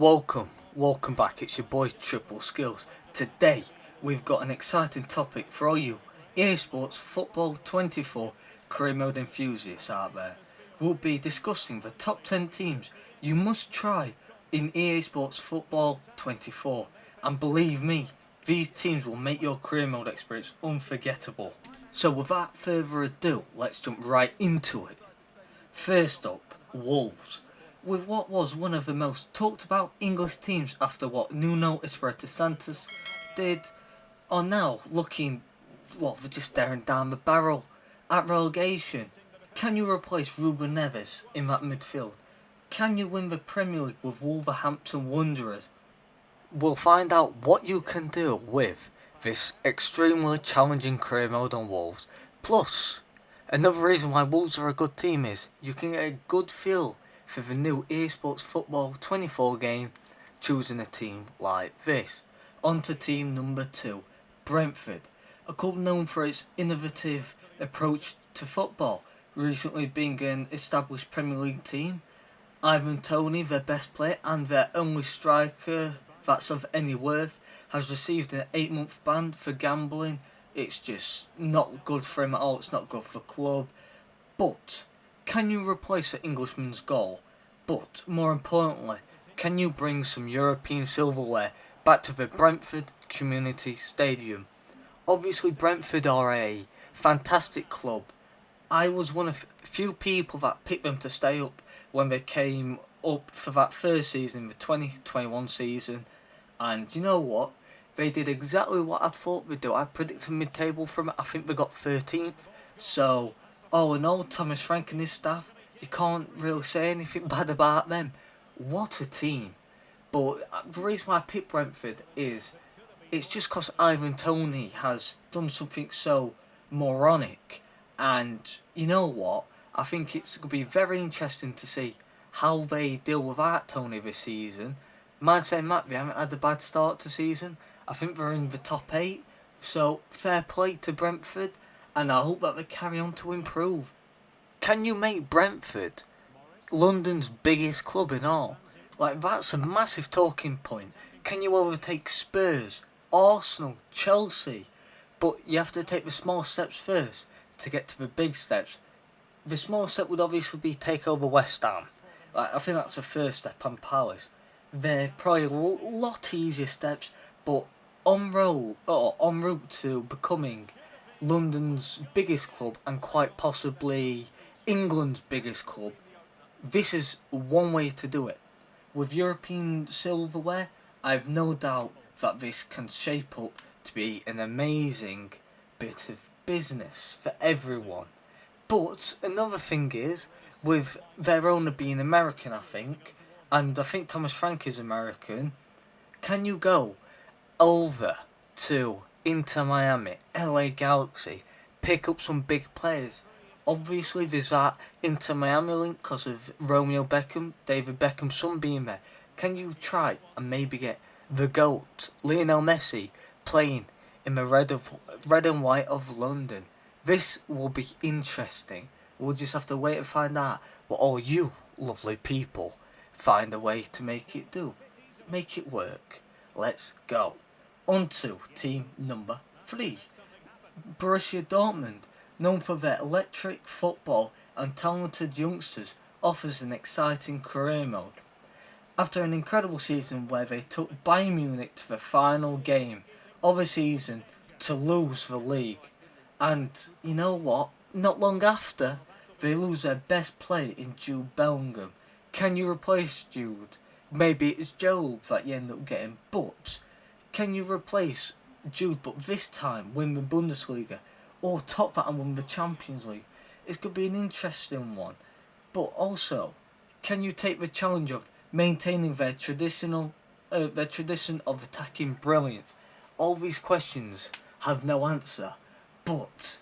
Welcome back. It's your boy Triple Skills. Today we've got an exciting topic for all you EA Sports Football 24 career mode enthusiasts out there. We'll be discussing the top 10 teams you must try in EA Sports Football 24, and believe me, these teams will make your career mode experience unforgettable. So without further ado, let's jump right into it. First up, Wolves. With what was one of the most talked about English teams after what Nuno Espirito Santos did, are now looking, they're just staring down the barrel at relegation. Can you replace Ruben Neves in that midfield? Can you win the Premier League with Wolverhampton Wanderers? We'll find out what you can do with this extremely challenging career mode on Wolves. Plus, another reason why Wolves are a good team is you can get a good feel for the new EA Sports Football 24 game choosing a team like this. On to team number 2, Brentford, a club known for its innovative approach to football, recently being an established Premier League team. Ivan Toney, their best player and their only striker that's of any worth, has received an 8-month ban for gambling. It's just not good for him at all, it's not good for the club. But can you replace the Englishman's goal? But more importantly, can you bring some European silverware back to the Brentford Community Stadium? Obviously Brentford are a fantastic club. I was one of few people that picked them to stay up when they came up for that first season, the 2021 season. And you know what? They did exactly what I thought they'd do. I predicted mid-table from it. I think they got 13th. So, all in all, Thomas Frank and his staff, you can't really say anything bad about them. What a team. But the reason why I picked Brentford is it's just because Ivan Toney has done something so moronic. And you know what? I think it's going to be very interesting to see how they deal without Toney this season. Mind saying Matt, they haven't had a bad start to season. I think they're in the top 8. So fair play to Brentford, and I hope that they carry on to improve. Can you make Brentford London's biggest club in all? Like, that's a massive talking point. Can you overtake Spurs, Arsenal, Chelsea? But you have to take the small steps first to get to the big steps. The small step would obviously be take over West Ham. Like, I think that's the first step, and Palace. They're probably a lot easier steps, but en route to becoming London's biggest club and quite possibly England's biggest club, this is one way to do it. With European silverware, I've no doubt that this can shape up to be an amazing bit of business for everyone. But another thing is, with their owner being American, and I think Thomas Frank is American, can you go over to Inter Miami, LA Galaxy, pick up some big players? Obviously there's that Inter Miami link because of Romeo Beckham, David Beckham's son being there. Can you try and maybe get the GOAT, Lionel Messi, playing in the red and white of London? This will be interesting. We'll just have to wait and find out what all you lovely people find a way to make it do. Make it work. Let's go. On to team number 3. Borussia Dortmund, known for their electric football and talented youngsters, offers an exciting career mode. After an incredible season where they took Bayern Munich to the final game of the season to lose the league, and you know what? Not long after, they lose their best player in Jude Bellingham. Can you replace Jude? Maybe it's Job that you end up getting, but can you replace Jude but this time win the Bundesliga, or top that and win the Champions League? It could be an interesting one. But also, can you take the challenge of maintaining their tradition of attacking brilliance? All these questions have no answer, but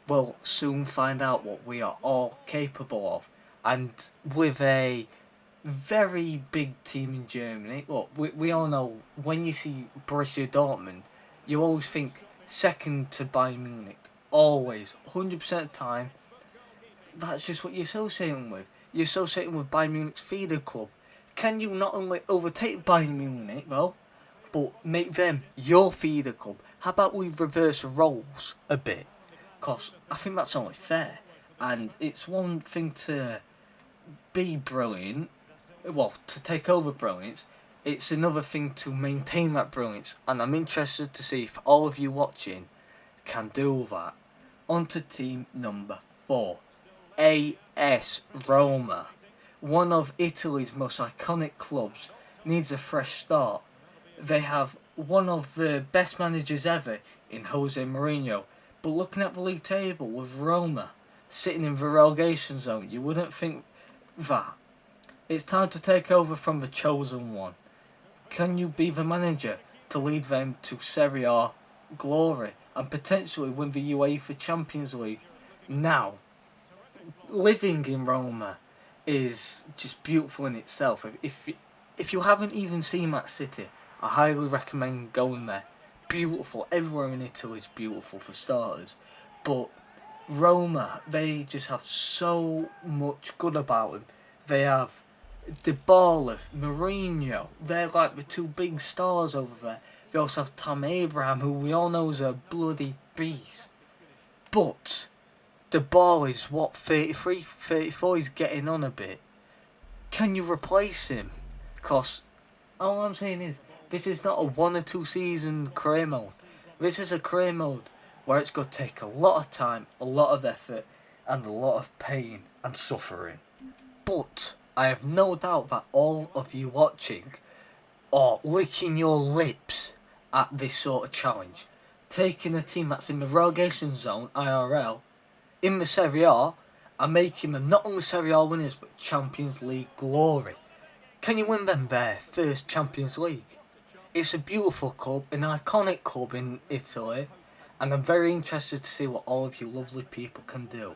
we'll soon find out what we are all capable of. And with a very big team in Germany, look, we all know when you see Borussia Dortmund, you always think second to Bayern Munich. Always, 100% of the time, that's just what you're associating with. You're associating with Bayern Munich's feeder club. can you not only overtake Bayern Munich though, but make them your feeder club? How about we reverse roles a bit? Because I think that's only fair. And it's one thing to be brilliant, well, to take over brilliance, it's another thing to maintain that brilliance. And I'm interested to see if all of you watching can do that. On to team number 4, AS Roma. One of Italy's most iconic clubs needs a fresh start. They have one of the best managers ever in Jose Mourinho. But looking at the league table with Roma sitting in the relegation zone, you wouldn't think that. It's time to take over from the chosen one. Can you be the manager to lead them to Serie A glory and potentially win the UEFA Champions League? Now, living in Roma is just beautiful in itself. If you haven't even seen that city, I highly recommend going there. Beautiful. Everywhere in Italy is beautiful for starters. But Roma, they just have so much good about them. They have Dybala, Mourinho. They're like the two big stars over there. They also have Tom Abraham, who we all know is a bloody beast. But Dybala is what, 33, 34? He's getting on a bit. Can you replace him? Because all I'm saying is, this is not a 1 or 2 season career mode. This is a career mode where it's going to take a lot of time, a lot of effort, and a lot of pain and suffering. But I have no doubt that all of you watching are licking your lips at this sort of challenge. Taking a team that's in the relegation zone, IRL, in the Serie A, and making them not only Serie A winners, but Champions League glory. Can you win them their first Champions League? It's a beautiful club, an iconic club in Italy, and I'm very interested to see what all of you lovely people can do.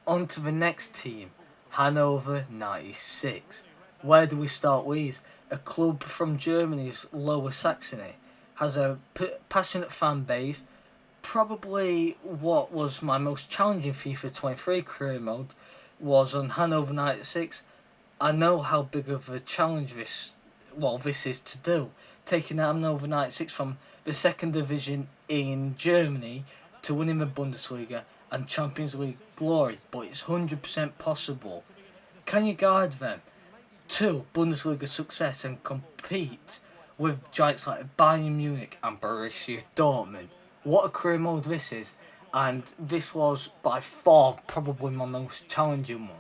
On to the next team, Hannover 96. Where do we start with? A club from Germany's Lower Saxony, has a passionate fan base. Probably what was my most challenging FIFA 23 career mode was on Hannover 96. I know how big of a challenge this is to do. Taking Hannover 96 from the second division in Germany to winning the Bundesliga and Champions League glory, but it's 100% possible. Can you guide them to Bundesliga success and compete with giants like Bayern Munich and Borussia Dortmund? What a career mode this is, and this was by far probably my most challenging one.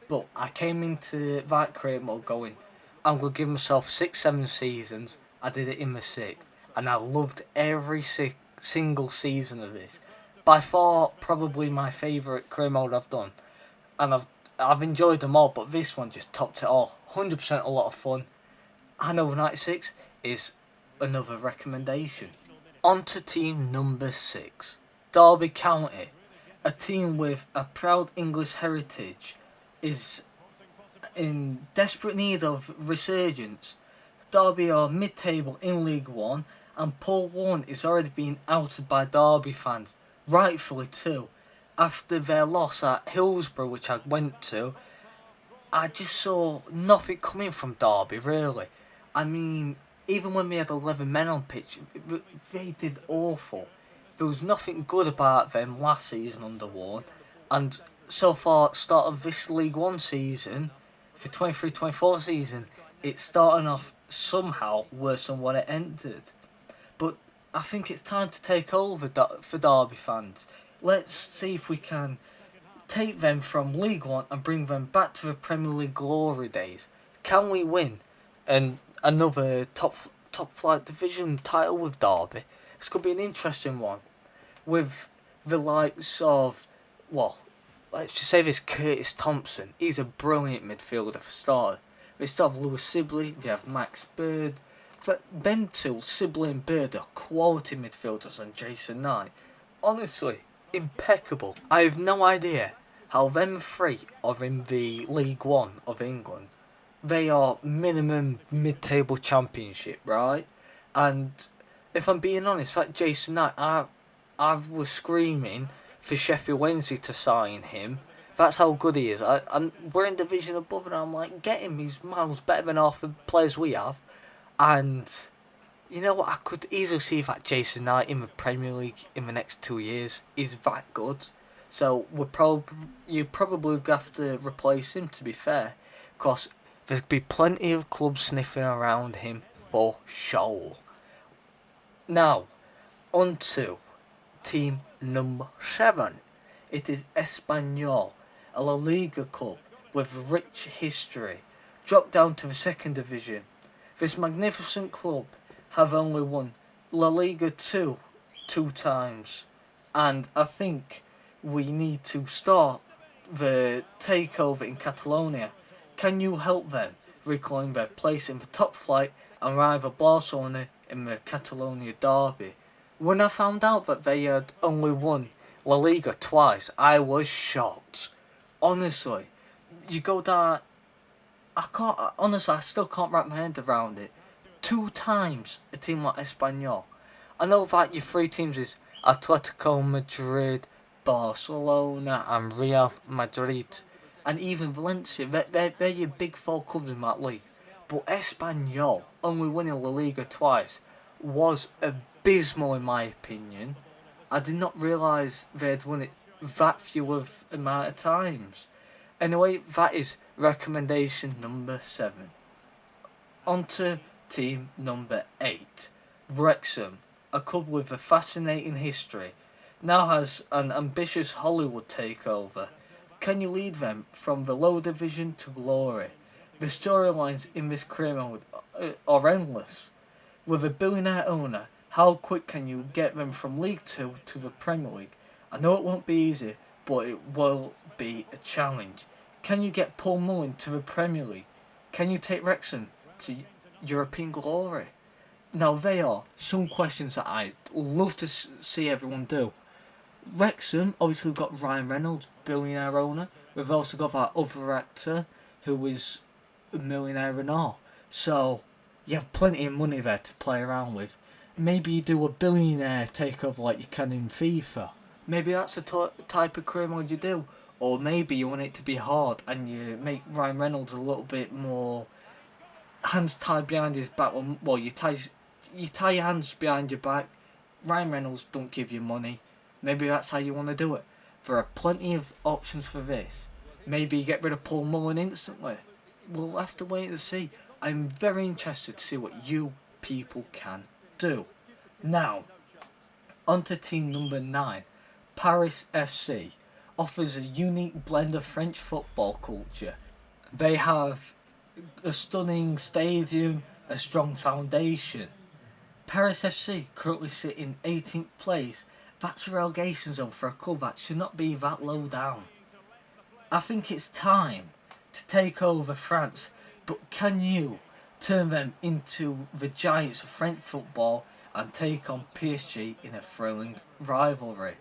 But I came into that career mode going, I'm going to give myself 6-7 seasons. I did it in the 6th, and I loved every single season of this. By far, probably my favourite career mode I've done, and I've enjoyed them all, but this one just topped it all. 100% a lot of fun. Hannover 96 is another recommendation. On to team number 6, Derby County. A team with a proud English heritage is in desperate need of resurgence. Derby are mid-table in League One, and Paul Warne is already being outed by Derby fans, rightfully too. After their loss at Hillsborough, which I went to, I just saw nothing coming from Derby, really. I mean, even when we had 11 men on pitch, they did awful. There was nothing good about them last season under Warne, and so far, start of this League One season, for 23-24 season, it's starting off somehow worse than what it ended. But I think it's time to take over for Derby fans. Let's see if we can take them from League One and bring them back to the Premier League glory days. Can we win another top flight division title with Derby? It's going to be an interesting one. With the likes of, let's just say this, Curtis Thompson. He's a brilliant midfielder for starter. They still have Lewis Sibley, they have Max Bird. But them two, Sibley and Bird, are quality midfielders, and Jason Knight. Honestly, impeccable. I have no idea how them three are in the League One of England. They are minimum mid-table championship, right? And if I'm being honest, like Jason Knight, I was screaming for Sheffield Wednesday to sign him That's how good he is. And we're in division above, and I'm like, get him. He's miles better than half the players we have. And you know what? I could easily see that Jason Knight in the Premier League in the next 2 years is that good. So you probably have to replace him. To be fair, because there's be plenty of clubs sniffing around him for sure. Now, on to team number 7. It is Espanyol, a La Liga club with rich history, dropped down to the second division. This magnificent club have only won La Liga 2 times, and I think we need to start the takeover in Catalonia. Can you help them reclaim their place in the top flight and rival Barcelona in the Catalonia derby? When I found out that they had only won La Liga twice, I was shocked. Honestly, you go down. I still can't wrap my head around it. 2 times a team like Espanyol. I know that your 3 teams is Atletico Madrid, Barcelona, and Real Madrid, and even Valencia. They're your big 4 clubs in that league. But Espanyol only winning La Liga twice was abysmal in my opinion. I did not realise they'd won it that few of amount of times. Anyway, that is recommendation number 7. On to team number 8. Wrexham, a club with a fascinating history, now has an ambitious Hollywood takeover. Can you lead them from the lower division to glory? The storylines in this career mode are endless. With a billionaire owner, how quick can you get them from League 2 to the Premier League? I know it won't be easy, but it will be a challenge. Can you get Paul Mullin to the Premier League? Can you take Wrexham to European glory? Now they are some questions that I'd love to see everyone do. Wrexham, obviously we've got Ryan Reynolds, billionaire owner. We've also got that other actor who is a millionaire and all. So you have plenty of money there to play around with. Maybe you do a billionaire takeover like you can in FIFA. Maybe that's the type of career mode you do. Or maybe you want it to be hard and you make Ryan Reynolds a little bit more hands tied behind his back. Well, you tie your hands behind your back. Ryan Reynolds don't give you money. Maybe that's how you want to do it. There are plenty of options for this. Maybe you get rid of Paul Mullin instantly. We'll have to wait and see. I'm very interested to see what you people can do. Now, on to team number 9. Paris FC offers a unique blend of French football culture. They have a stunning stadium, a strong foundation. Paris FC currently sit in 18th place. That's a relegation zone for a club that should not be that low down. I think it's time to take over France, but can you turn them into the giants of French football and take on PSG in a thrilling rivalry?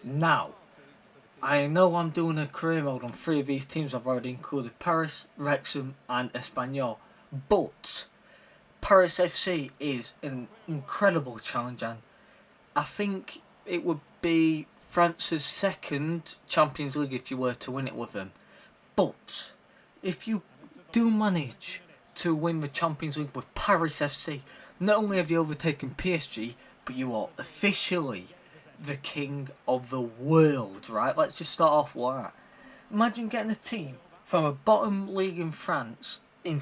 Now, I know I'm doing a career mode on 3 of these teams. I've already included Paris, Wrexham and Espanyol, but Paris FC is an incredible challenge, and I think it would be France's second Champions League if you were to win it with them. But if you do manage to win the Champions League with Paris FC, not only have you overtaken PSG, but you are officially the king of the world, right? Let's just start off with that. Imagine getting a team from a bottom league in France in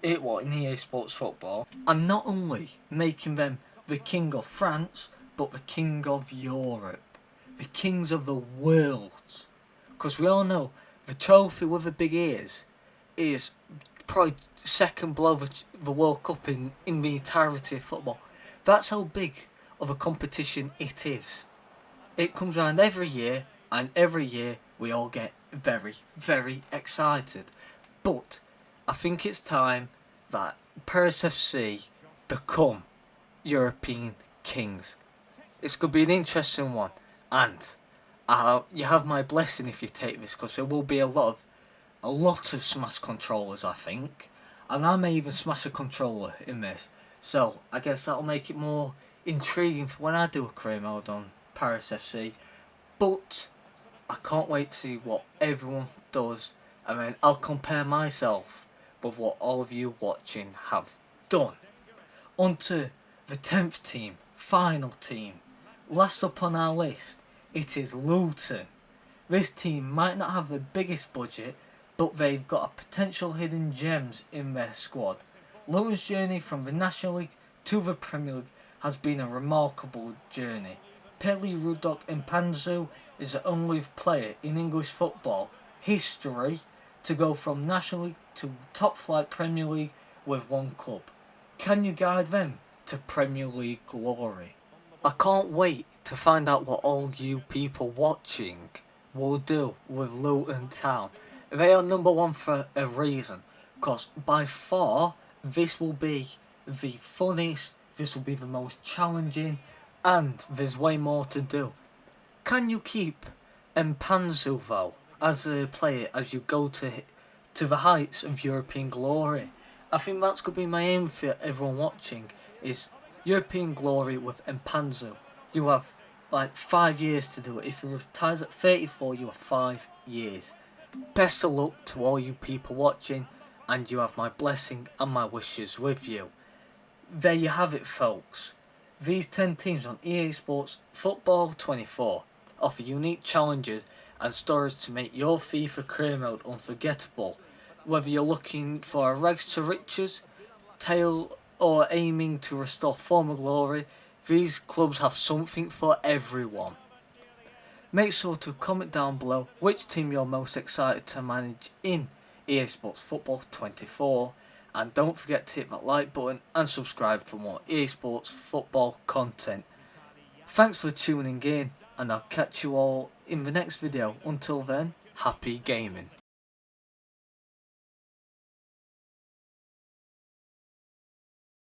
EA Sports Football, and not only making them the king of France, but the king of Europe, the kings of the world. Because we all know the trophy with the big ears is probably second below the World Cup in the entirety of football. That's how big of a competition it is. It comes around every year, and every year we all get very, very excited. But I think it's time that Paris FC become European kings. It's going to be an interesting one, and you have my blessing if you take this, because there will be a lot of smash controllers, I think, and I may even smash a controller in this. So I guess that'll make it more intriguing for when I do a career mode on Paris FC. But I can't wait to see what everyone does, and then I'll compare myself with what all of you watching have done. On to the 10th team, final team. Last up on our list, it is Luton. This team might not have the biggest budget, but they've got a potential hidden gems in their squad. Luton's journey from the National League to the Premier League has been a remarkable journey. Pelly Rudok Mpanzu is the only player in English football history to go from National League to top flight Premier League with one club. Can you guide them to Premier League glory? I can't wait to find out what all you people watching will do with Luton Town. They are number one for a reason, because by far this will be the funniest, this will be the most challenging, and there's way more to do. Can you keep Mpanzu though as a player as you go to the heights of European glory? I think that's going to be my aim for everyone watching, is European glory with Mpanzu. You have like 5 years to do it. If you retire at 34, you have 5 years. Best of luck to all you people watching, and you have my blessing and my wishes with you. There you have it, folks. These 10 teams on EA Sports Football 24 offer unique challenges and stories to make your FIFA career mode unforgettable. Whether you're looking for a rags to riches tale or aiming to restore former glory, these clubs have something for everyone. Make sure to comment down below which team you're most excited to manage in EA Sports Football 24, and don't forget to hit that like button and subscribe for more EA Sports Football content. Thanks for tuning in, and I'll catch you all in the next video. Until then, happy gaming.